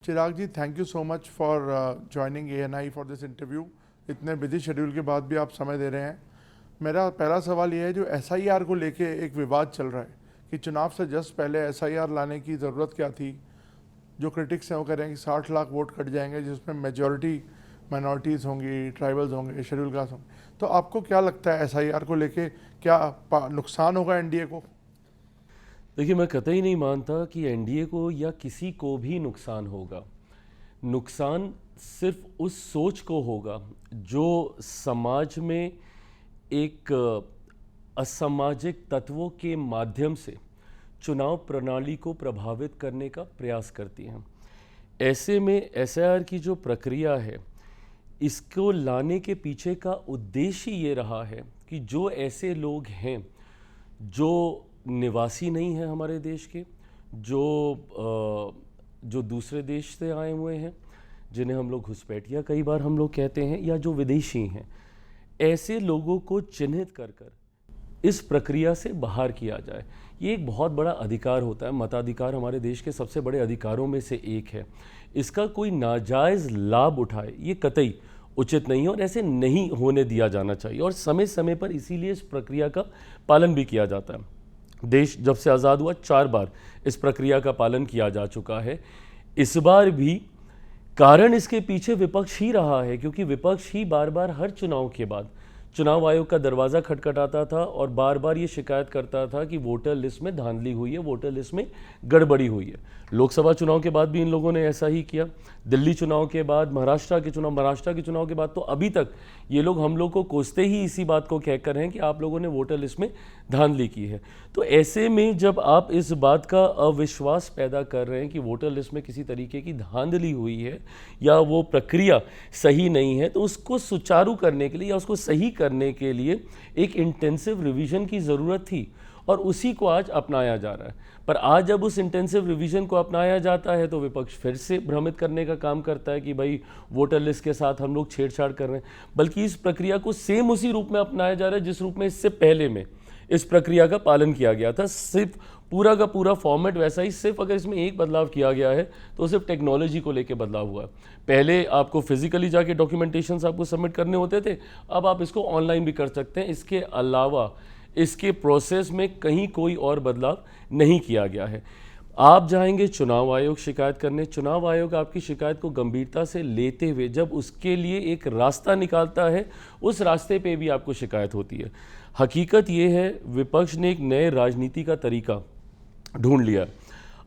Chirag ji, thank you so much for joining ANI for this interview. इतने busy schedule के बाद भी आप समय दे रहे हैं। मेरा पहला सवाल ये है, जो SIR को लेके एक विवाद चल रहा है कि चुनाव से जस्ट पहले SIR लाने की ज़रूरत क्या थी। जो क्रिटिक्स हैं वो कह रहे हैं कि 60 लाख वोट कट जाएंगे, जिसमें मेजॉरिटी माइनॉरिटीज़ होंगी, ट्राइबल्स होंगे, शेड्यूल कास्ट होंगे। तो आपको क्या लगता है SIR को लेके क्या नुकसान होगा NDA को? देखिए, मैं कतई नहीं मानता कि एनडीए को या किसी को भी नुकसान होगा। नुकसान सिर्फ उस सोच को होगा जो समाज में एक असामाजिक तत्वों के माध्यम से चुनाव प्रणाली को प्रभावित करने का प्रयास करती हैं। ऐसे में एसआईआर की जो प्रक्रिया है, इसको लाने के पीछे का उद्देश्य ये रहा है कि जो ऐसे लोग हैं जो निवासी नहीं हैं हमारे देश के, जो दूसरे देश से आए हुए हैं, जिन्हें हम लोग घुसपैठिया कई बार हम लोग कहते हैं, या जो विदेशी हैं, ऐसे लोगों को चिन्हित कर कर इस प्रक्रिया से बाहर किया जाए। ये एक बहुत बड़ा अधिकार होता है। मताधिकार हमारे देश के सबसे बड़े अधिकारों में से एक है। इसका कोई नाजायज़ लाभ उठाए, ये कतई उचित नहीं है और ऐसे नहीं होने दिया जाना चाहिए। और समय समय पर इसीलिए इस प्रक्रिया का पालन भी किया जाता है। देश जब से आज़ाद हुआ 4 बार इस प्रक्रिया का पालन किया जा चुका है। इस बार भी कारण इसके पीछे विपक्ष ही रहा है, क्योंकि विपक्ष ही बार बार हर चुनाव के बाद चुनाव आयोग का दरवाज़ा खटखटाता था और बार बार ये शिकायत करता था कि वोटर लिस्ट में धांधली हुई है, वोटर लिस्ट में गड़बड़ी हुई है। लोकसभा चुनाव के बाद भी इन लोगों ने ऐसा ही किया। दिल्ली चुनाव के बाद, महाराष्ट्र के चुनाव के बाद तो अभी तक ये लोग हम लोग को कोसते ही इसी बात को कहकर हैं कि आप लोगों ने वोटर लिस्ट में धांधली की है। तो ऐसे में जब आप इस बात का अविश्वास पैदा कर रहे हैं कि वोटर लिस्ट में किसी तरीके की धांधली हुई है या वो प्रक्रिया सही नहीं है, तो उसको सुचारू करने के लिए या उसको सही करने के लिए एक इंटेंसिव रिवीजन की ज़रूरत थी और उसी को आज अपनाया जा रहा है। पर आज जब उस इंटेंसिव रिवीजन को अपनाया जाता है तो विपक्ष फिर से भ्रमित करने का काम करता है कि भाई वोटर लिस्ट के साथ हम लोग छेड़छाड़ कर रहे हैं। बल्कि इस प्रक्रिया को सेम उसी रूप में अपनाया जा रहा है जिस रूप में इससे पहले में इस प्रक्रिया का पालन किया गया था। सिर्फ पूरा का पूरा फॉर्मेट वैसा ही, सिर्फ अगर इसमें एक बदलाव किया गया है तो सिर्फ टेक्नोलॉजी को लेकर बदलाव हुआ है। पहले आपको फिजिकली जाके डॉक्यूमेंटेशंस आपको सबमिट करने होते थे, अब आप इसको ऑनलाइन भी कर सकते हैं। इसके अलावा इसके प्रोसेस में कहीं कोई और बदलाव नहीं किया गया है। आप जाएंगे चुनाव आयोग शिकायत करने, चुनाव आयोग आपकी शिकायत को गंभीरता से लेते हुए जब उसके लिए एक रास्ता निकालता है, उस रास्ते पे भी आपको शिकायत होती है। हकीकत ये है, विपक्ष ने एक नए राजनीति का तरीका ढूंढ लिया।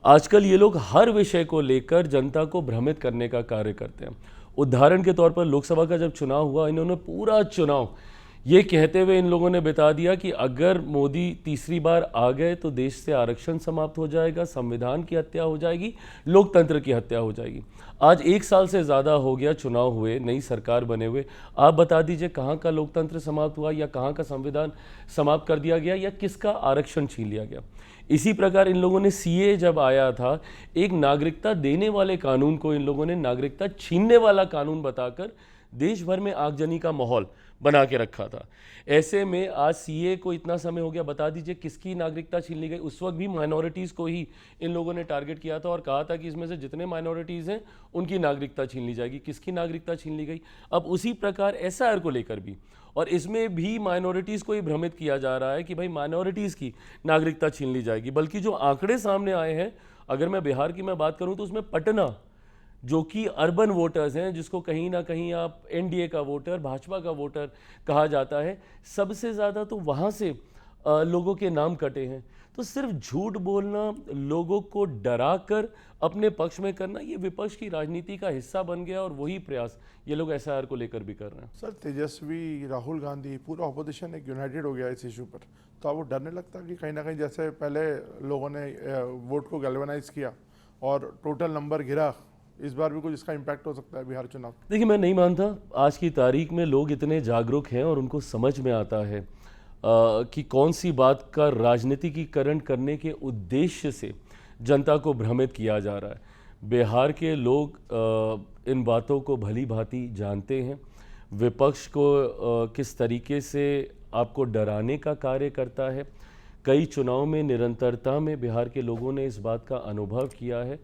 आजकल ये लोग हर विषय को लेकर जनता को भ्रमित करने का कार्य करते हैं। उदाहरण के तौर पर लोकसभा का जब चुनाव हुआ, इन्होंने पूरा चुनाव ये कहते हुए इन लोगों ने बिता दिया कि अगर मोदी तीसरी बार आ गए तो देश से आरक्षण समाप्त हो जाएगा, संविधान की हत्या हो जाएगी, लोकतंत्र की हत्या हो जाएगी। आज 1 साल से ज़्यादा हो गया चुनाव हुए, नई सरकार बने हुए। आप बता दीजिए कहाँ का लोकतंत्र समाप्त हुआ या कहाँ का संविधान समाप्त कर दिया गया या किसका आरक्षण छीन लिया गया। इसी प्रकार इन लोगों ने CA जब आया था, एक नागरिकता देने वाले कानून को इन लोगों ने नागरिकता छीनने वाला कानून बताकर देश भर में आगजनी का माहौल बना के रखा था। ऐसे में आज CA को इतना समय हो गया, बता दीजिए किसकी नागरिकता छीन ली गई। उस वक्त भी माइनॉरिटीज़ को ही इन लोगों ने टारगेट किया था और कहा था कि इसमें से जितने माइनॉरिटीज़ हैं उनकी नागरिकता छीन ली जाएगी। किसकी नागरिकता छीन ली गई? अब उसी प्रकार SIR को लेकर भी, और इसमें भी माइनॉरिटीज़ को ही भ्रमित किया जा रहा है कि भाई माइनॉरिटीज़ की नागरिकता छीन ली जाएगी। बल्कि जो आंकड़े सामने आए हैं, अगर मैं बिहार की मैं बात करूं तो उसमें पटना, जो कि अर्बन वोटर्स हैं, जिसको कहीं ना कहीं आप NDA का वोटर, भाजपा का वोटर कहा जाता है, सबसे ज़्यादा तो वहाँ से लोगों के नाम कटे हैं। तो सिर्फ झूठ बोलना, लोगों को डरा कर अपने पक्ष में करना, ये विपक्ष की राजनीति का हिस्सा बन गया और वही प्रयास ये लोग SIR को लेकर भी कर रहे हैं। सर, तेजस्वी, राहुल गांधी, पूरा ऑपोजिशन एक यूनाइटेड हो गया इस इशू पर। तो आपको डर नहीं लगता कि कहीं ना कहीं जैसे पहले लोगों ने वोट को गैल्वेनाइज किया और टोटल नंबर गिरा, इस बार भी कुछ इसका इम्पैक्ट हो सकता है बिहार चुनाव? देखिए, मैं नहीं मानता। आज की तारीख में लोग इतने जागरूक हैं और उनको समझ में आता है कि कौन सी बात का राजनीतिकीकरण करने के उद्देश्य से जनता को भ्रमित किया जा रहा है। बिहार के लोग इन बातों को भली भांति जानते हैं। विपक्ष को किस तरीके से आपको डराने का कार्य करता है, कई चुनाव में निरंतरता में बिहार के लोगों ने इस बात का अनुभव किया है।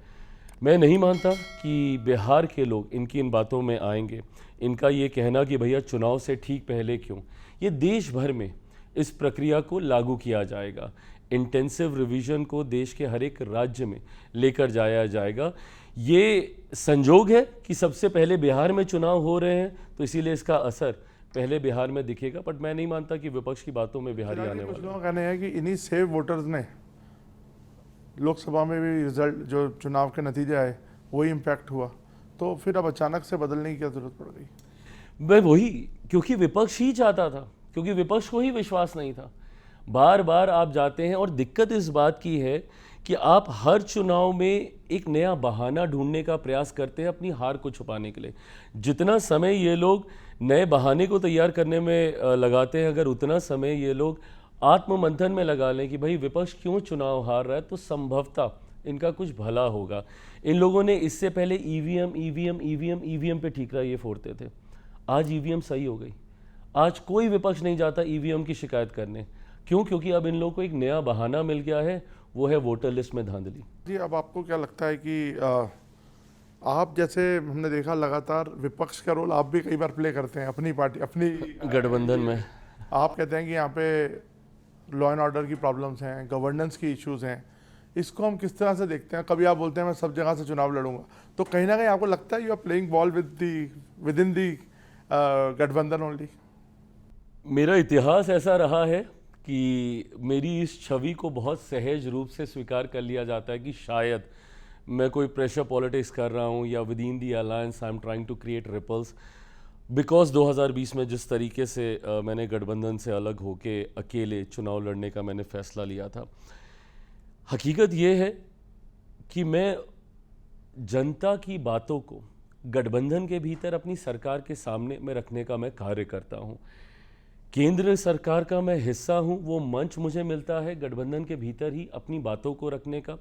मैं नहीं मानता कि बिहार के लोग इनकी इन बातों में आएंगे। इनका ये कहना कि भैया चुनाव से ठीक पहले क्यों, ये देश भर में इस प्रक्रिया को लागू किया जाएगा। इंटेंसिव रिवीजन को देश के हर एक राज्य में लेकर जाया जाएगा। ये संजोग है कि सबसे पहले बिहार में चुनाव हो रहे हैं, तो इसीलिए इसका असर पहले बिहार में दिखेगा। बट मैं नहीं मानता कि विपक्ष की बातों में बिहारी आने कुछ वाला लोगों का कहना है कि इन्हीं सेव वोटर्स ने लोकसभा में भी रिजल्ट जो चुनाव के नतीजे आए वही इम्पैक्ट हुआ, तो फिर अब अचानक से बदलने की क्या जरूरत पड़ गई? मैं वही, क्योंकि विपक्ष ही चाहता था, क्योंकि विपक्ष को ही विश्वास नहीं था। बार बार आप जाते हैं और दिक्कत इस बात की है कि आप हर चुनाव में एक नया बहाना ढूंढने का प्रयास करते हैं अपनी हार को छुपाने के लिए। जितना समय ये लोग नए बहाने को तैयार करने में लगाते हैं, अगर उतना समय ये लोग आत्ममंथन में लगा लें कि भाई विपक्ष क्यों चुनाव हार रहा है, तो संभवतः इनका कुछ भला होगा। इन लोगों ने इससे पहले ईवीएम पे ठीकरा ये फोड़ते थे। आज ईवीएम सही हो गई। आज कोई विपक्ष नहीं जाता ईवीएम की शिकायत करने। क्यों? क्योंकि अब इन लोगों को एक नया बहाना मिल गया है, वो है वोटर लिस्ट में धांधली। जी, अब आपको क्या लगता है कि आप जैसे हमने देखा लगातार विपक्ष का रोल आप भी कई बार प्ले करते हैं अपनी पार्टी अपनी गठबंधन में आप कहते हैं कि यहाँ पे लॉ एंड ऑर्डर की प्रॉब्लम्स हैं, गवर्नेंस की इश्यूज हैं, इसको हम किस तरह से देखते हैं? कभी आप बोलते हैं मैं सब जगह से चुनाव लड़ूंगा, तो कहीं ना कहीं आपको लगता है you are playing ball with in the गठबंधन ओनली? मेरा इतिहास ऐसा रहा है कि मेरी इस छवि को बहुत सहज रूप से स्वीकार कर लिया जाता है कि शायद मैं कोई प्रेशर पॉलिटिक्स कर रहा हूँ या with in the alliance I am trying to create ripples. Because 2020 में जिस तरीके से मैंने गठबंधन से अलग होके अकेले चुनाव लड़ने का मैंने फैसला लिया था, हकीकत ये है कि मैं जनता की बातों को गठबंधन के भीतर अपनी सरकार के सामने में रखने का मैं कार्य करता हूँ। केंद्र सरकार का मैं हिस्सा हूँ, वो मंच मुझे मिलता है गठबंधन के भीतर ही अपनी बातों को रखने का।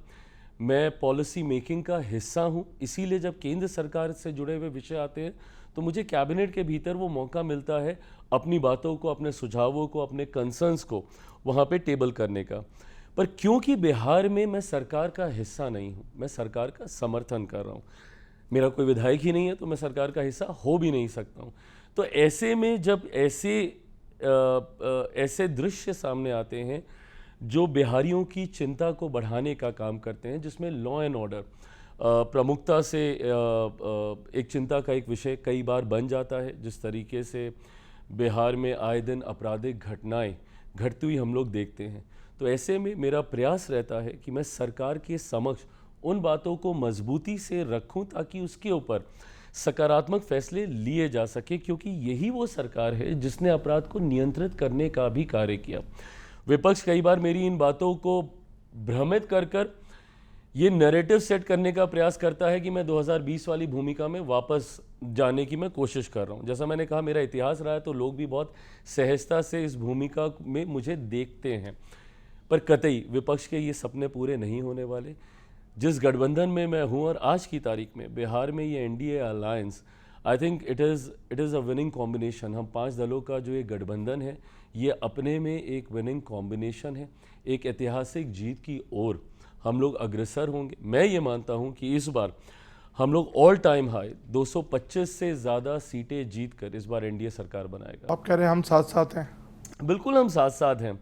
मैं पॉलिसी मेकिंग का हिस्सा हूँ, इसीलिए जब केंद्र सरकार से जुड़े हुए विषय आते हैं तो मुझे कैबिनेट के भीतर वो मौका मिलता है अपनी बातों को, अपने सुझावों को, अपने कंसर्न्स को वहाँ पे टेबल करने का। पर क्योंकि बिहार में मैं सरकार का हिस्सा नहीं हूँ, मैं सरकार का समर्थन कर रहा हूँ, मेरा कोई विधायक ही नहीं है, तो मैं सरकार का हिस्सा हो भी नहीं सकता हूँ। तो ऐसे में जब ऐसे दृश्य सामने आते हैं जो बिहारियों की चिंता को बढ़ाने का काम करते हैं, जिसमें लॉ एंड ऑर्डर प्रमुखता से एक चिंता का एक विषय कई बार बन जाता है, जिस तरीके से बिहार में आए दिन आपराधिक घटनाएं घटती हुई हम लोग देखते हैं, तो ऐसे में मेरा प्रयास रहता है कि मैं सरकार के समक्ष उन बातों को मजबूती से रखूं ताकि उसके ऊपर सकारात्मक फैसले लिए जा सके, क्योंकि यही वो सरकार है जिसने अपराध को नियंत्रित करने का भी कार्य किया। विपक्ष कई बार मेरी इन बातों को भ्रमित कर कर ये नैरेटिव सेट करने का प्रयास करता है कि मैं 2020 वाली भूमिका में वापस जाने की मैं कोशिश कर रहा हूँ। जैसा मैंने कहा, मेरा इतिहास रहा है, तो लोग भी बहुत सहजता से इस भूमिका में मुझे देखते हैं। पर कतई विपक्ष के ये सपने पूरे नहीं होने वाले। जिस गठबंधन में मैं हूँ और आज की तारीख में बिहार में ये NDA alliance, I think it is a winning combination. हम 5 दलों का जो ये गठबंधन है, ये अपने में एक विनिंग कॉम्बिनेशन है। एक ऐतिहासिक जीत की ओर हम लोग अग्रसर होंगे। मैं ये मानता हूँ कि इस बार हम लोग ऑल टाइम हाई 225 से ज़्यादा सीटें जीत कर इस बार एनडीए सरकार बनाएगा। आप कह रहे हैं हम साथ साथ हैं? बिल्कुल हम साथ साथ हैं।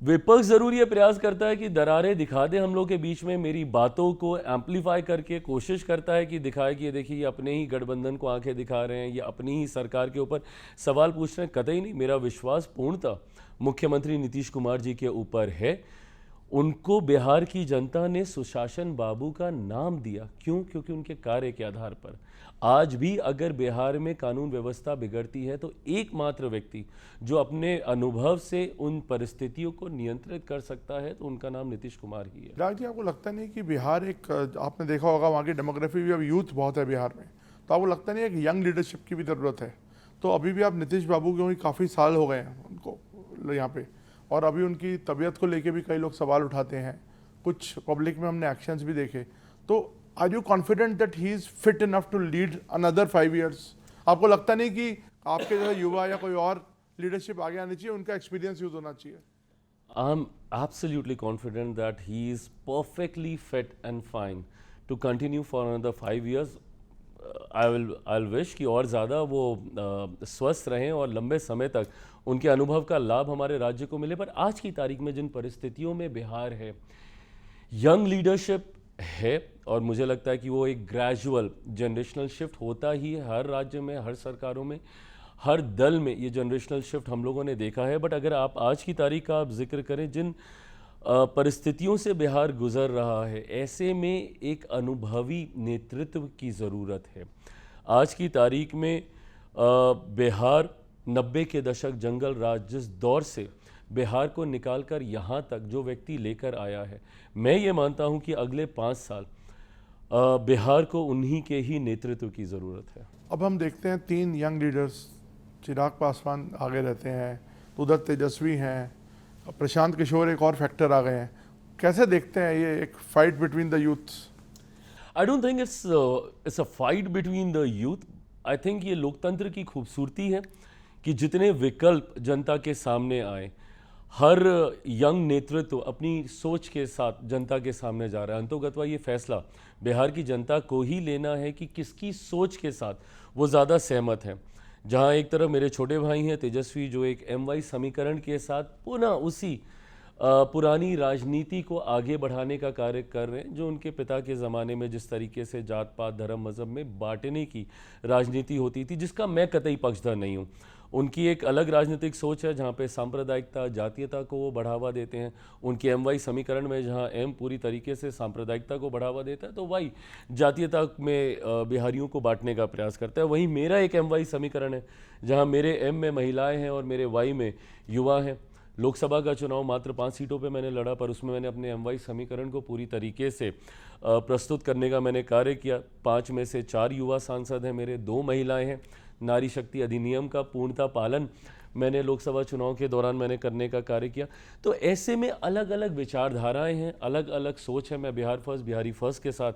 विपक्ष जरूर ये प्रयास करता है कि दरारें दिखा दे हम लोग के बीच में, मेरी बातों को एम्पलीफाई करके कोशिश करता है कि दिखाए कि ये देखिए ये अपने ही गठबंधन को आंखें दिखा रहे हैं, ये अपनी ही सरकार के ऊपर सवाल पूछ रहे हैं। कतई नहीं, मेरा विश्वास पूर्णतः मुख्यमंत्री नीतीश कुमार जी के ऊपर है। उनको बिहार की जनता ने सुशासन बाबू का नाम दिया। क्यों? क्योंकि उनके कार्य के आधार पर आज भी अगर बिहार में कानून व्यवस्था बिगड़ती है तो एकमात्र व्यक्ति जो अपने अनुभव से उन परिस्थितियों को नियंत्रित कर सकता है, तो उनका नाम नीतीश कुमार ही है। राज जी, आपको लगता नहीं कि बिहार एक, आपने देखा होगा वहाँ की डेमोग्राफी भी, अब यूथ बहुत है बिहार में, तो आपको लगता नहीं है कि यंग लीडरशिप की भी ज़रूरत है? तो अभी भी आप नीतीश बाबू के काफ़ी साल हो गए हैं उनको यहाँ पे, और अभी उनकी तबीयत को लेके भी कई लोग सवाल उठाते हैं, कुछ पब्लिक में हमने एक्शंस भी देखे। तो are you confident that he is fit enough to lead another 5 years? आपको लगता नहीं कि आपके जैसा युवा या कोई और लीडरशिप आगे आनी चाहिए, उनका एक्सपीरियंस यूज होना चाहिए? I'm absolutely confident that he is perfectly fit and fine to continue for another 5 years. I wish कि और ज़्यादा वो स्वस्थ रहें और लंबे समय तक उनके अनुभव का लाभ हमारे राज्य को मिले। पर आज की तारीख में जिन परिस्थितियों में बिहार है, यंग लीडरशिप है, और मुझे लगता है कि वो एक ग्रेजुअल जनरेशनल शिफ्ट होता ही है हर राज्य में, हर सरकारों में, हर दल में ये जनरेशनल शिफ्ट हम लोगों ने देखा है। बट अगर आप आज की तारीख का आप जिक्र करें, जिन परिस्थितियों से बिहार गुजर रहा है, ऐसे में एक अनुभवी नेतृत्व की ज़रूरत है। आज की तारीख में बिहार 90 के दशक जंगल राज जिस दौर से बिहार को निकालकर यहाँ तक जो व्यक्ति लेकर आया है, मैं ये मानता हूँ कि अगले 5 साल बिहार को उन्हीं के ही नेतृत्व की ज़रूरत है। अब हम देखते हैं 3 यंग लीडर्स, चिराग पासवान आगे रहते हैं, तो उधर तेजस्वी हैं, प्रशांत किशोर एक और फैक्टर आ गए हैं। कैसे देखते हैं ये एक fight between the youths? I don't think it's a fight between the youth. I think ये लोकतंत्र की खूबसूरती है कि जितने विकल्प जनता के सामने आए, हर यंग नेतृत्व अपनी सोच के साथ जनता के सामने जा रहा है। अंतोगत्वा ये फैसला बिहार की जनता को ही लेना है कि किसकी सोच के साथ वो ज़्यादा सहमत है। जहाँ एक तरफ मेरे छोटे भाई हैं तेजस्वी, जो एक MY समीकरण के साथ पुनः उसी पुरानी राजनीति को आगे बढ़ाने का कार्य कर रहे हैं, जो उनके पिता के ज़माने में जिस तरीके से जात पात धर्म मज़हब में बांटने की राजनीति होती थी, जिसका मैं कतई पक्षधर नहीं हूँ। उनकी एक अलग राजनीतिक सोच है जहाँ पे सांप्रदायिकता, जातीयता को वो बढ़ावा देते हैं। उनके MY समीकरण में जहाँ M पूरी तरीके से सांप्रदायिकता को बढ़ावा देता है, तो Y जातीयता में बिहारियों को बांटने का प्रयास करता है। वहीं मेरा एक MY समीकरण है जहाँ मेरे M में महिलाएं हैं और मेरे Y में युवा हैं। लोकसभा का चुनाव मात्र 5 सीटों पे मैंने लड़ा, पर उसमें मैंने अपने MY समीकरण को पूरी तरीके से प्रस्तुत करने का मैंने कार्य किया। 5 में से 4 युवा सांसद हैं मेरे, 2 महिलाएं हैं। नारी शक्ति अधिनियम का पूर्णतः पालन मैंने लोकसभा चुनाव के दौरान मैंने करने का कार्य किया। तो ऐसे में अलग अलग विचारधाराएं हैं, अलग अलग सोच है। मैं बिहार फर्स्ट, बिहारी फर्स्ट के साथ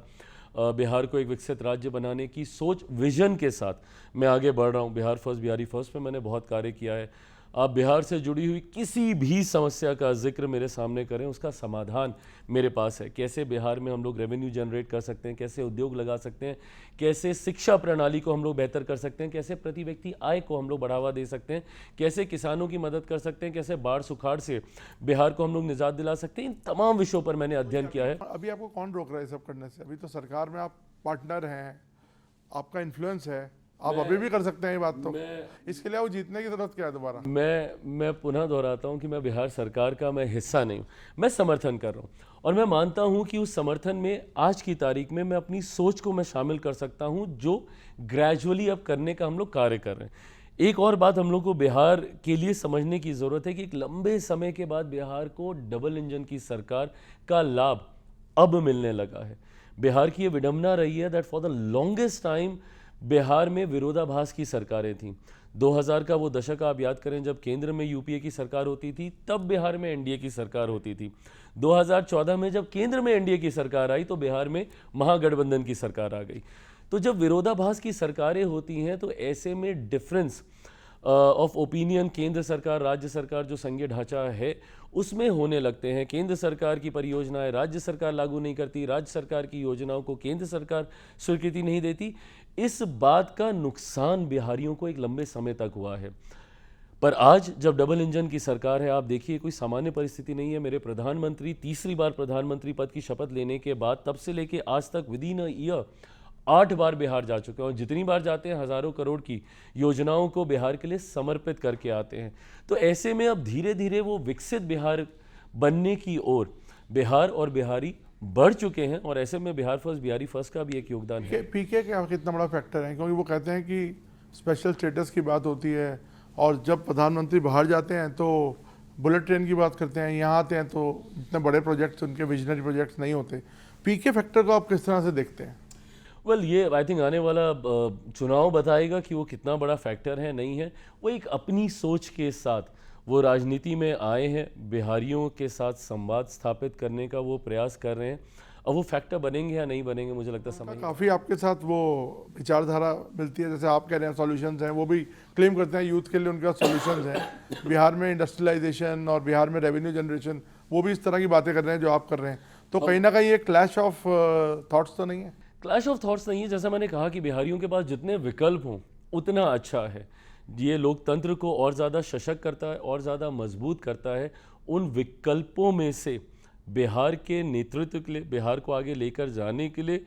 बिहार को एक विकसित राज्य बनाने की सोच, विजन के साथ मैं आगे बढ़ रहा हूँ। बिहार फर्स्ट, बिहारी फर्स्ट पे मैंने बहुत कार्य किया है। आप बिहार से जुड़ी हुई किसी भी समस्या का जिक्र मेरे सामने करें, उसका समाधान मेरे पास है। कैसे बिहार में हम लोग रेवेन्यू जनरेट कर सकते हैं, कैसे उद्योग लगा सकते हैं, कैसे शिक्षा प्रणाली को हम लोग बेहतर कर सकते हैं, कैसे प्रति व्यक्ति आय को हम लोग बढ़ावा दे सकते हैं, कैसे किसानों की मदद कर सकते हैं, कैसे बाढ़ सुखाड़ से बिहार को हम लोग निजात दिला सकते हैं। इन तमाम विषयों पर मैंने अध्ययन किया है। अभी आपको कौन रोक रहा है सब करने से? अभी तो सरकार में आप पार्टनर हैं, आपका इन्फ्लुएंस है, आप अभी भी कर सकते हैं ये बात। तो इसके लिए वो जीतने की जरूरत क्या है दोबारा? मैं पुनः दोहराता हूं कि मैं बिहार सरकार का मैं हिस्सा नहीं हूं, मैं समर्थन कर रहा हूं। और मैं मानता हूं कि उस समर्थन में आज की तारीख में मैं अपनी सोच को मैं शामिल कर सकता हूं, जो ग्रेजुअली अब करने का हम लोग कार्य कर रहे हैं। एक और बात हम लोग को बिहार के लिए समझने की ज़रूरत है कि एक लंबे समय के बाद बिहार को डबल इंजन की सरकार का लाभ अब मिलने लगा है। बिहार की ये विडंबना रही है that for the longest time Bihar में विरोधाभास की सरकारें थीं। 2000 का वो दशक आप याद करें, जब केंद्र में UPA की सरकार होती थी, तब बिहार में NDA की सरकार होती थी। 2014 में जब केंद्र में NDA की सरकार आई, तो बिहार में महागठबंधन की सरकार आ गई। तो जब विरोधाभास की सरकारें होती हैं, तो ऐसे में डिफरेंस ऑफ ओपिनियन केंद्र सरकार, राज्य सरकार जो संघीय ढांचा है उसमें होने लगते हैं। केंद्र सरकार की परियोजनाएं राज्य सरकार लागू नहीं करती, राज्य सरकार की योजनाओं को केंद्र सरकार स्वीकृति नहीं देती। इस बात का नुकसान बिहारियों को एक लंबे समय तक हुआ है। पर आज जब डबल इंजन की सरकार है, आप देखिए कोई सामान्य परिस्थिति नहीं है। मेरे प्रधानमंत्री तीसरी बार प्रधानमंत्री पद की शपथ लेने के बाद तब से लेके आज तक विदिन अ ईयर 8 बार बिहार जा चुके हैं, और जितनी बार जाते हैं हज़ारों करोड़ की योजनाओं को बिहार के लिए समर्पित करके आते हैं। तो ऐसे में अब धीरे धीरे वो विकसित बिहार बनने की ओर बिहार और बिहारी बढ़ चुके हैं, और ऐसे में बिहार फर्स्ट, बिहारी फर्स्ट का भी एक योगदान है। PK का कितना बड़ा फैक्टर है? क्योंकि वो कहते हैं कि स्पेशल स्टेटस की बात होती है, और जब प्रधानमंत्री बाहर जाते हैं तो बुलेट ट्रेन की बात करते हैं, यहाँ आते हैं तो इतने बड़े प्रोजेक्ट्स, उनके विजनरी प्रोजेक्ट्स नहीं होते। PK फैक्टर को आप किस तरह से देखते हैं? वेल, ये आई थिंक आने वाला चुनाव बताएगा कि वो कितना बड़ा फैक्टर है, नहीं है। वो एक अपनी सोच के साथ वो राजनीति में आए हैं, बिहारियों के साथ संवाद स्थापित करने का वो प्रयास कर रहे हैं। अब वो फैक्टर बनेंगे या नहीं बनेंगे, मुझे लगता है समय काफ़ी आपके साथ वो विचारधारा मिलती है। जैसे आप कह रहे हैं सॉल्यूशंस हैं, वो भी क्लेम करते हैं यूथ के लिए उनके पास सॉल्यूशंस हैं। बिहार में इंडस्ट्रियलाइजेशन और बिहार में रेवेन्यू जनरेशन, वो भी इस तरह की बातें कर रहे हैं जो आप कर रहे हैं। तो कहीं ना कहीं एक क्लैश ऑफ थॉट्स तो नहीं है? क्लैश ऑफ थॉट्स नहीं है। जैसा मैंने कहा कि बिहारियों के पास जितने विकल्प हों उतना अच्छा है। ये लोकतंत्र को और ज़्यादा सशक्त करता है और ज़्यादा मजबूत करता है। उन विकल्पों में से बिहार के नेतृत्व के लिए, बिहार को आगे लेकर जाने के लिए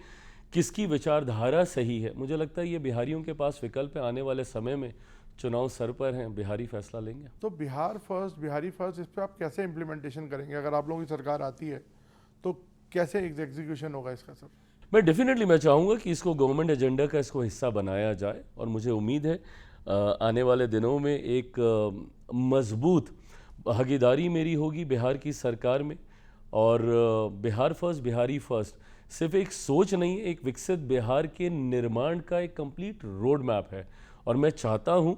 किसकी विचारधारा सही है, मुझे लगता है ये बिहारियों के पास विकल्प है। आने वाले समय में चुनाव सर पर हैं, बिहारी फैसला लेंगे। तो बिहार फर्स्ट, बिहारी फर्स्ट, इस पर आप कैसे इम्प्लीमेंटेशन करेंगे? अगर आप लोगों की सरकार आती है तो कैसे एग्जीक्यूशन होगा इसका सर? मैं चाहूँगा कि इसको गवर्नमेंट एजेंडा का इसको हिस्सा बनाया जाए और मुझे उम्मीद है आने वाले दिनों में एक मजबूत भागीदारी मेरी होगी बिहार की सरकार में। और बिहार फर्स्ट, बिहारी फर्स्ट सिर्फ एक सोच नहीं है, एक विकसित बिहार के निर्माण का एक कंप्लीट रोड मैप है। और मैं चाहता हूँ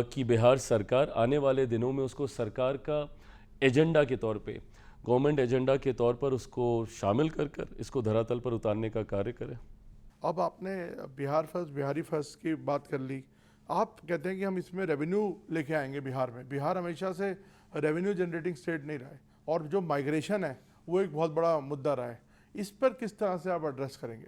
कि बिहार सरकार आने वाले दिनों में उसको सरकार का एजेंडा के तौर पे, गवर्नमेंट एजेंडा के तौर पर उसको शामिल कर कर इसको धरातल पर उतारने का कार्य करे। अब आपने बिहार फर्स्ट, बिहारी फर्स्ट की बात कर ली। आप कहते हैं कि हम इसमें रेवेन्यू लेके आएंगे बिहार में। बिहार हमेशा से रेवेन्यू जनरेटिंग स्टेट नहीं रहा है और जो माइग्रेशन है वो एक बहुत बड़ा मुद्दा रहा है। इस पर किस तरह से आप एड्रेस करेंगे?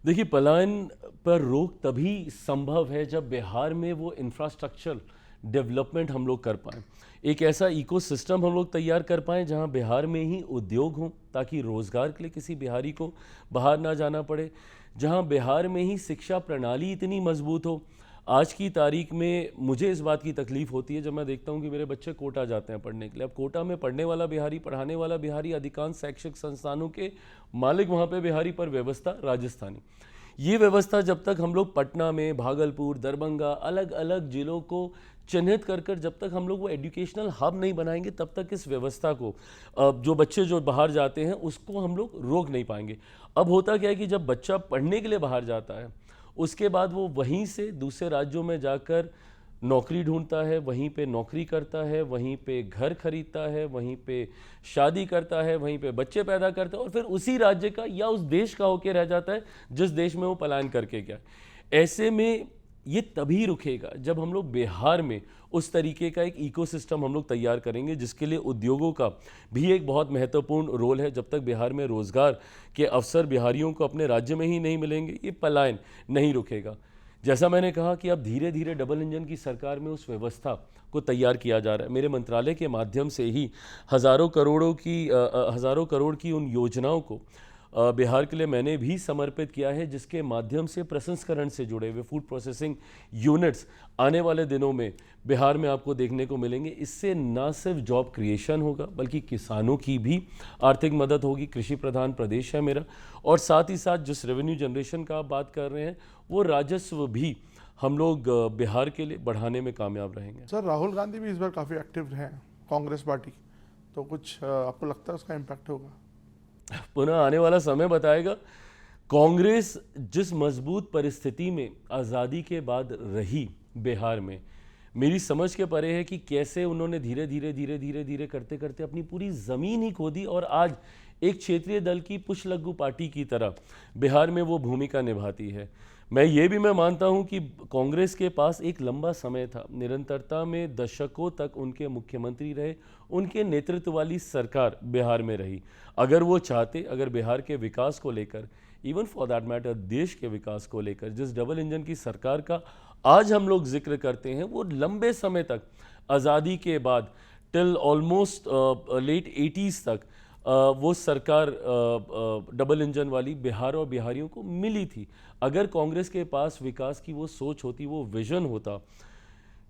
देखिए, पलायन पर रोक तभी संभव है जब बिहार में वो इंफ्रास्ट्रक्चर डेवलपमेंट हम लोग कर पाएँ, एक ऐसा इकोसिस्टम हम लोग तैयार कर पाएँ जहां बिहार में ही उद्योग हों ताकि रोज़गार के लिए किसी बिहारी को बाहर ना जाना पड़े, जहां बिहार में ही शिक्षा प्रणाली इतनी मजबूत हो। आज की तारीख में मुझे इस बात की तकलीफ होती है जब मैं देखता हूं कि मेरे बच्चे कोटा जाते हैं पढ़ने के लिए। अब कोटा में पढ़ने वाला बिहारी, पढ़ाने वाला बिहारी, अधिकांश शैक्षिक संस्थानों के मालिक वहां पे बिहारी, पर व्यवस्था राजस्थानी। ये व्यवस्था जब तक हम लोग पटना में, भागलपुर, दरभंगा, अलग अलग जिलों को चिन्हित कर कर जब तक हम लोग वो एजुकेशनल हब नहीं बनाएंगे, तब तक इस व्यवस्था को, जो बच्चे जो बाहर जाते हैं उसको हम लोग रोक नहीं पाएंगे। अब होता क्या है कि जब बच्चा पढ़ने के लिए बाहर जाता है उसके बाद वो वहीं से दूसरे राज्यों में जाकर नौकरी ढूंढता है, वहीं पे नौकरी करता है, वहीं पे घर खरीदता है, वहीं पे शादी करता है, वहीं पे बच्चे पैदा करता है और फिर उसी राज्य का या उस देश का होकर रह जाता है जिस देश में वो पलायन करके गया। ऐसे में ये तभी रुकेगा जब हम लोग बिहार में उस तरीके का एक इकोसिस्टम हम लोग तैयार करेंगे जिसके लिए उद्योगों का भी एक बहुत महत्वपूर्ण रोल है। जब तक बिहार में रोजगार के अवसर बिहारियों को अपने राज्य में ही नहीं मिलेंगे, ये पलायन नहीं रुकेगा। जैसा मैंने कहा कि अब धीरे धीरे डबल इंजन की सरकार में उस व्यवस्था को तैयार किया जा रहा है। मेरे मंत्रालय के माध्यम से ही हज़ारों करोड़ की उन योजनाओं को बिहार के लिए मैंने भी समर्पित किया है, जिसके माध्यम से प्रसंस्करण से जुड़े हुए फूड प्रोसेसिंग यूनिट्स आने वाले दिनों में बिहार में आपको देखने को मिलेंगे। इससे ना सिर्फ जॉब क्रिएशन होगा बल्कि किसानों की भी आर्थिक मदद होगी। कृषि प्रधान प्रदेश है मेरा, और साथ ही साथ जिस रेवेन्यू जनरेशन का आप बात कर रहे हैं वो राजस्व भी हम लोग बिहार के लिए बढ़ाने में कामयाब रहेंगे। सर, राहुल गांधी भी इस बार काफ़ी एक्टिव हैं, कांग्रेस पार्टी, तो कुछ आपको लगता है उसका इम्पैक्ट होगा? पुनः आने वाला समय बताएगा। कांग्रेस जिस मजबूत परिस्थिति में आज़ादी के बाद रही बिहार में, मेरी समझ के परे है कि कैसे उन्होंने धीरे धीरे करते करते अपनी पूरी ज़मीन ही खो दी और आज एक क्षेत्रीय दल की पुष्पलग्गू पार्टी की तरह बिहार में वो भूमिका निभाती है। मैं मानता हूं कि कांग्रेस के पास एक लंबा समय था, निरंतरता में दशकों तक उनके मुख्यमंत्री रहे, उनके नेतृत्व वाली सरकार बिहार में रही। अगर वो चाहते, अगर बिहार के विकास को लेकर, इवन फॉर दैट मैटर देश के विकास को लेकर जिस डबल इंजन की सरकार का आज हम लोग जिक्र करते हैं, वो लंबे समय तक आज़ादी के बाद टिल ऑलमोस्ट लेट 80s तक वो सरकार डबल इंजन वाली बिहार और बिहारियों को मिली थी। अगर कांग्रेस के पास विकास की वो सोच होती, वो विजन होता,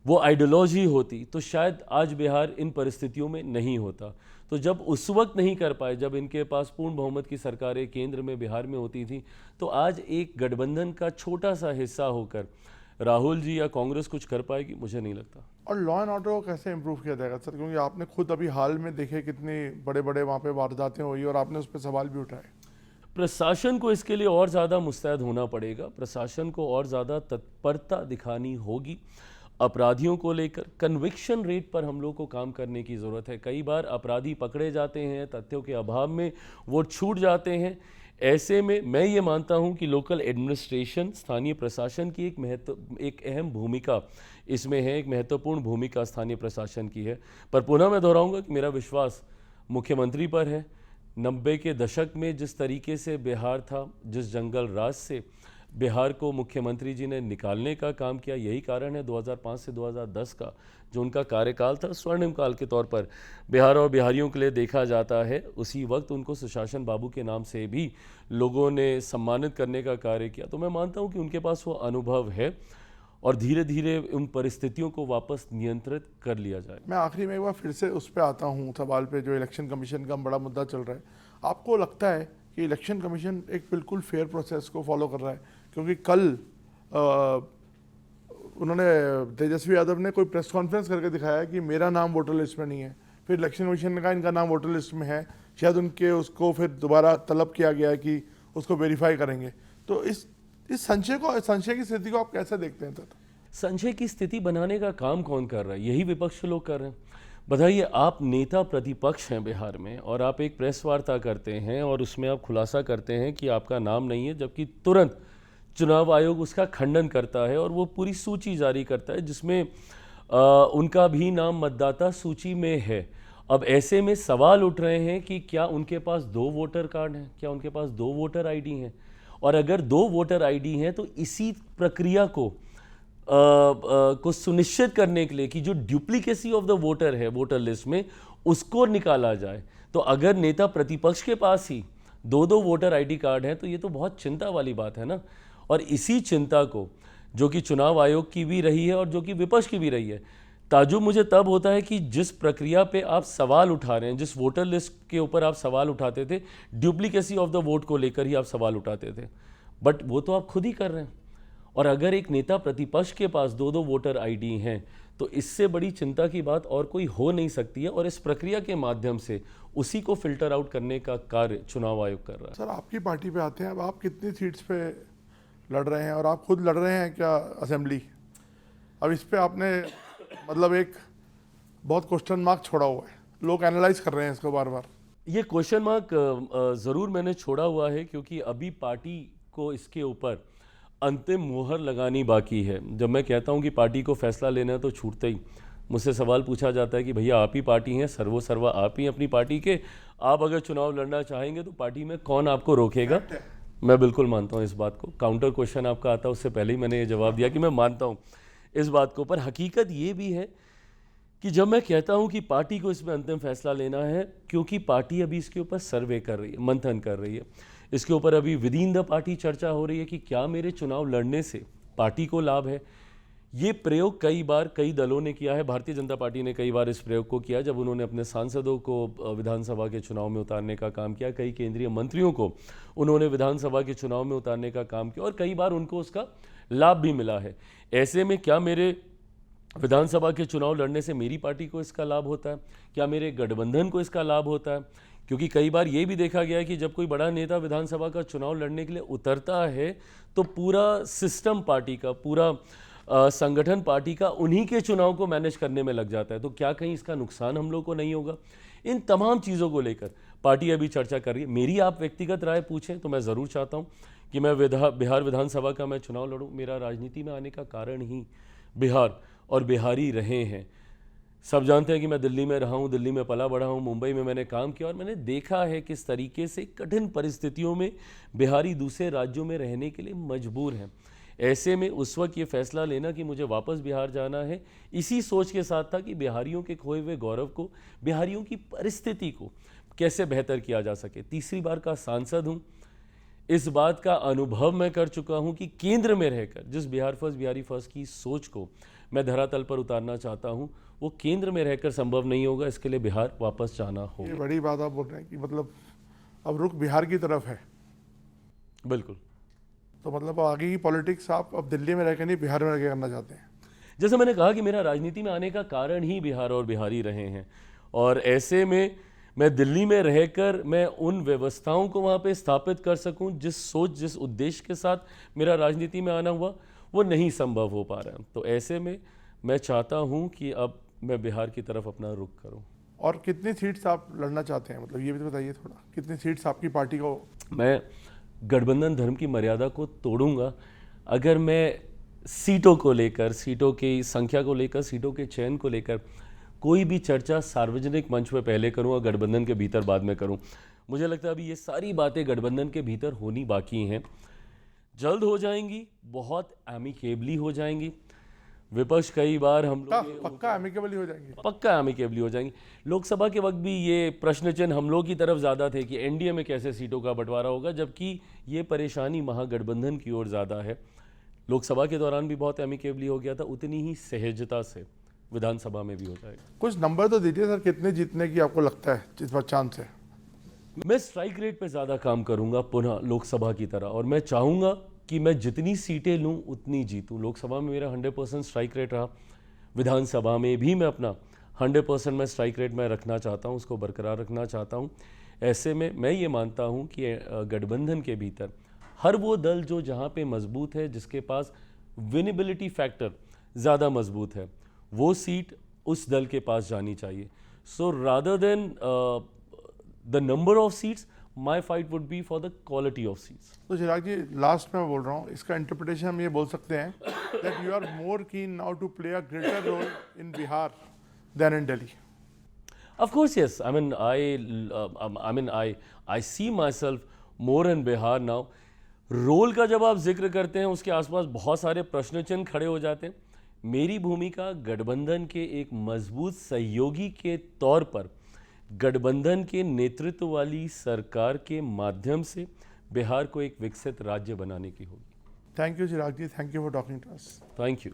वो आइडियोलॉजी होती, तो शायद आज बिहार इन परिस्थितियों में नहीं होता। तो जब उस वक्त नहीं कर पाए, जब इनके पास पूर्ण बहुमत की सरकारें केंद्र में बिहार में होती थी, तो आज एक गठबंधन का छोटा सा हिस्सा होकर राहुल जी या कांग्रेस कुछ कर पाएगी, मुझे नहीं लगता। और लॉ एंड ऑर्डर को कैसे इम्प्रूव किया जाएगा सर? क्योंकि आपने खुद अभी हाल में देखे कितनी बड़े बड़े वहाँ पे वारदातें हुई और आपने उस पर सवाल भी उठाए। प्रशासन को इसके लिए और ज़्यादा मुस्तैद होना पड़ेगा, प्रशासन को और ज़्यादा तत्परता दिखानी होगी। अपराधियों को लेकर कन्विक्शन रेट पर हम लोग को काम करने की ज़रूरत है। कई बार अपराधी पकड़े जाते हैं, तथ्यों के अभाव में वो छूट जाते हैं। ऐसे में मैं ये मानता हूं कि लोकल एडमिनिस्ट्रेशन, स्थानीय प्रशासन की एक अहम भूमिका इसमें है, एक महत्वपूर्ण भूमिका स्थानीय प्रशासन की है। पर पुनः मैं दोहराऊंगा कि मेरा विश्वास मुख्यमंत्री पर है, 90 के दशक में जिस तरीके से बिहार था, जिस जंगल राज से बिहार को मुख्यमंत्री जी ने निकालने का काम किया, यही कारण है 2005 से 2010 का जो उनका कार्यकाल था, स्वर्णिम काल के तौर पर बिहार और बिहारियों के लिए देखा जाता है। उसी वक्त उनको सुशासन बाबू के नाम से भी लोगों ने सम्मानित करने का कार्य किया। तो मैं मानता हूँ कि उनके पास वो अनुभव है और धीरे धीरे उन परिस्थितियों को वापस नियंत्रित कर लिया जाए। मैं आखिरी में एक बार फिर से उस पर आता हूँ सवाल पे, जो इलेक्शन कमीशन का बड़ा मुद्दा चल रहा है। आपको लगता है कि इलेक्शन कमीशन एक बिल्कुल फेयर प्रोसेस को फॉलो कर रहा है? क्योंकि कल उन्होंने, तेजस्वी यादव ने कोई प्रेस कॉन्फ्रेंस करके दिखाया कि मेरा नाम वोटर लिस्ट में नहीं है, फिर इलेक्शन कमीशन ने कहा इनका नाम वोटर लिस्ट में है, शायद उनके उसको फिर दोबारा तलब किया गया है कि उसको वेरीफाई करेंगे। तो इस संशय की स्थिति को आप कैसे देखते हैं? संशय की स्थिति बनाने का काम कौन कर रहा है? यही विपक्ष के लोग कर रहे हैं। बताइए, आप नेता प्रतिपक्ष हैं बिहार में और आप एक प्रेस वार्ता करते हैं और उसमें आप खुलासा करते हैं कि आपका नाम नहीं है, जबकि तुरंत चुनाव आयोग उसका खंडन करता है और वो पूरी सूची जारी करता है जिसमें उनका भी नाम मतदाता सूची में है। अब ऐसे में सवाल उठ रहे हैं कि क्या उनके पास 2 वोटर कार्ड हैं, क्या उनके पास 2 वोटर आईडी हैं? और अगर 2 वोटर आईडी हैं तो इसी प्रक्रिया को सुनिश्चित करने के लिए कि जो डुप्लीकेसी ऑफ द वोटर है वोटर लिस्ट में, उसको निकाला जाए। तो अगर नेता प्रतिपक्ष के पास ही 2-2 वोटर आईडी कार्ड हैं तो ये तो बहुत चिंता वाली बात है ना। और इसी चिंता को, जो कि चुनाव आयोग की भी रही है और जो कि विपक्ष की भी रही है, ताज्जुब मुझे तब होता है कि जिस प्रक्रिया पे आप सवाल उठा रहे हैं, जिस वोटर लिस्ट के ऊपर आप सवाल उठाते थे, डुप्लीकेसी ऑफ द वोट को लेकर ही आप सवाल उठाते थे, बट वो तो आप खुद ही कर रहे हैं। और अगर एक नेता प्रतिपक्ष के पास 2-2 वोटर आईडी हैं तो इससे बड़ी चिंता की बात और कोई हो नहीं सकती है। और इस प्रक्रिया के माध्यम से उसी को फिल्टर आउट करने का कार्य चुनाव आयोग कर रहा है। सर, आपकी पार्टी पे आते हैं। अब आप कितनी सीट्स पे लड़ रहे हैं और आप खुद लड़ रहे हैं क्या असेंबली? अब इस पे आपने मतलब एक बहुत क्वेश्चन मार्क छोड़ा हुआ है, लोग एनालाइज कर रहे हैं इसको बार बार। ये क्वेश्चन मार्क ज़रूर मैंने छोड़ा हुआ है क्योंकि अभी पार्टी को इसके ऊपर अंतिम मोहर लगानी बाकी है। जब मैं कहता हूं कि पार्टी को फैसला लेना है तो छूटते ही मुझसे सवाल पूछा जाता है कि भैया आप ही पार्टी हैं, सर्वो आप ही अपनी पार्टी के, आप अगर चुनाव लड़ना चाहेंगे तो पार्टी में कौन आपको रोकेगा? मैं बिल्कुल मानता हूं इस बात को। काउंटर क्वेश्चन आपका आता है, उससे पहले ही मैंने ये जवाब दिया कि मैं मानता हूं इस बात को। पर हकीकत ये भी है कि जब मैं कहता हूं कि पार्टी को इसमें अंतिम फैसला लेना है, क्योंकि पार्टी अभी इसके ऊपर सर्वे कर रही है, मंथन कर रही है, इसके ऊपर अभी विद इन द पार्टी चर्चा हो रही है कि क्या मेरे चुनाव लड़ने से पार्टी को लाभ है। ये प्रयोग कई बार कई दलों ने किया है। भारतीय जनता पार्टी ने कई बार इस प्रयोग को किया जब उन्होंने अपने सांसदों को विधानसभा के चुनाव में उतारने का काम किया, कई केंद्रीय मंत्रियों को उन्होंने विधानसभा के चुनाव में उतारने का काम किया और कई बार उनको उसका लाभ भी मिला है। ऐसे में क्या मेरे विधानसभा के चुनाव लड़ने से मेरी पार्टी को इसका लाभ होता है? क्या मेरे गठबंधन को इसका लाभ होता है? क्योंकि कई बार ये भी देखा गया है कि जब कोई बड़ा नेता विधानसभा का चुनाव लड़ने के लिए उतरता है तो पूरा सिस्टम पार्टी का, पूरा संगठन पार्टी का उन्हीं के चुनाव को मैनेज करने में लग जाता है। तो क्या कहीं इसका नुकसान हम लोग को नहीं होगा? इन तमाम चीज़ों को लेकर पार्टी अभी चर्चा कर रही है। मेरी आप व्यक्तिगत राय पूछें तो मैं ज़रूर चाहता हूँ कि मैं बिहार विधानसभा का मैं चुनाव लड़ूँ। मेरा राजनीति में आने का कारण ही बिहार और बिहारी रहे हैं। सब जानते हैं कि मैं दिल्ली में रहा हूँ, दिल्ली में पला बढ़ा हूँ, मुंबई में मैंने काम किया और मैंने देखा है किस तरीके से कठिन परिस्थितियों में बिहारी दूसरे राज्यों में रहने के लिए मजबूर हैं। ऐसे में उस वक्त ये फैसला लेना कि मुझे वापस बिहार जाना है, इसी सोच के साथ था कि बिहारियों के खोए हुए गौरव को, बिहारियों की परिस्थिति को कैसे बेहतर किया जा सके। तीसरी बार का सांसद हूँ, इस बात का अनुभव मैं कर चुका हूँ कि केंद्र में रहकर जिस बिहार फर्स्ट बिहारी फर्स्ट की सोच को मैं धरातल पर उतारना चाहता हूँ वो केंद्र में रहकर संभव नहीं होगा। इसके लिए बिहार वापस जाना होगा। ये बड़ी बात आप बोल रहे हैं कि मतलब अब रुख बिहार की तरफ है। बिल्कुल। तो मतलब आगे की पॉलिटिक्स आप अब दिल्ली में रहकर नहीं, बिहार में रहकर करना चाहते हैं? जैसे मैंने कहा कि मेरा राजनीति में आने का कारण ही बिहार और बिहारी रहे हैं और ऐसे में मैं दिल्ली में रहकर मैं उन व्यवस्थाओं को वहाँ पे स्थापित कर सकूँ जिस सोच, जिस उद्देश्य के साथ मेरा राजनीति में आना हुआ, वो नहीं संभव हो पा रहा है। तो ऐसे में मैं चाहता हूँ कि अब मैं बिहार की तरफ अपना रुख करूँ। और कितनी सीट्स आप लड़ना चाहते हैं, मतलब ये भी तो बताइए थोड़ा, कितनी सीट्स आपकी पार्टी को? मैं गठबंधन धर्म की मर्यादा को तोड़ूंगा अगर मैं सीटों को लेकर, सीटों की संख्या को लेकर, सीटों के चयन को लेकर कोई भी चर्चा सार्वजनिक मंच पर पहले करूं और गठबंधन के भीतर बाद में करूं। मुझे लगता है अभी ये सारी बातें गठबंधन के भीतर होनी बाकी हैं, जल्द हो जाएंगी, बहुत एमिकेबली हो जाएंगी। विपक्ष कई बार हम लोग पक्का एमिकेबली हो जाएंगे। पक्का एमिकेबली हो जाएंगी। लोकसभा के वक्त भी ये प्रश्न चिन्ह हम लोग की तरफ ज़्यादा थे कि एनडीए में कैसे सीटों का बंटवारा होगा, जबकि ये परेशानी महागठबंधन की ओर ज़्यादा है। लोकसभा के दौरान भी बहुत एमिकेबली हो गया था, उतनी ही सहजता से विधानसभा में भी हो जाएगा। कुछ नंबर तो दीजिए सर, कितने जीतने की आपको लगता है इस बार चांस है? मैं स्ट्राइक रेट पे ज़्यादा काम करूंगा पुनः लोकसभा की तरह, और मैं चाहूँगा कि मैं जितनी सीटें लूँ उतनी जीतूँ। लोकसभा में मेरा 100% स्ट्राइक रेट रहा, विधानसभा में भी मैं अपना 100% मैं स्ट्राइक रेट में रखना चाहता हूँ, उसको बरकरार रखना चाहता हूँ। ऐसे में मैं ये मानता हूँ कि गठबंधन के भीतर हर वो दल जो जहाँ पे मजबूत है, जिसके पास विनेबिलिटी फैक्टर ज़्यादा मजबूत है, वो सीट उस दल के पास जानी चाहिए। So rather than the number of seats, my fight would be for the quality of seats. तो चिराग जी, लास्ट में बोल रहा हूँ, इसका इंटरप्रिटेशन हम ये बोल सकते हैं that you are more keen now to play a greater role in Bihar than in Delhi. Of course, yes. I see myself more in Bihar now. Role का जब आप जिक्र करते हैं, उसके आसपास बहुत सारे प्रश्न चिन्ह खड़े हो जाते हैं। मेरी भूमिका गठबंधन के एक मजबूत सहयोगी के तौर पर गठबंधन के नेतृत्व वाली सरकार के माध्यम से बिहार को एक विकसित राज्य बनाने की होगी। Thank you Chirag ji, thank you for talking to us. Thank you.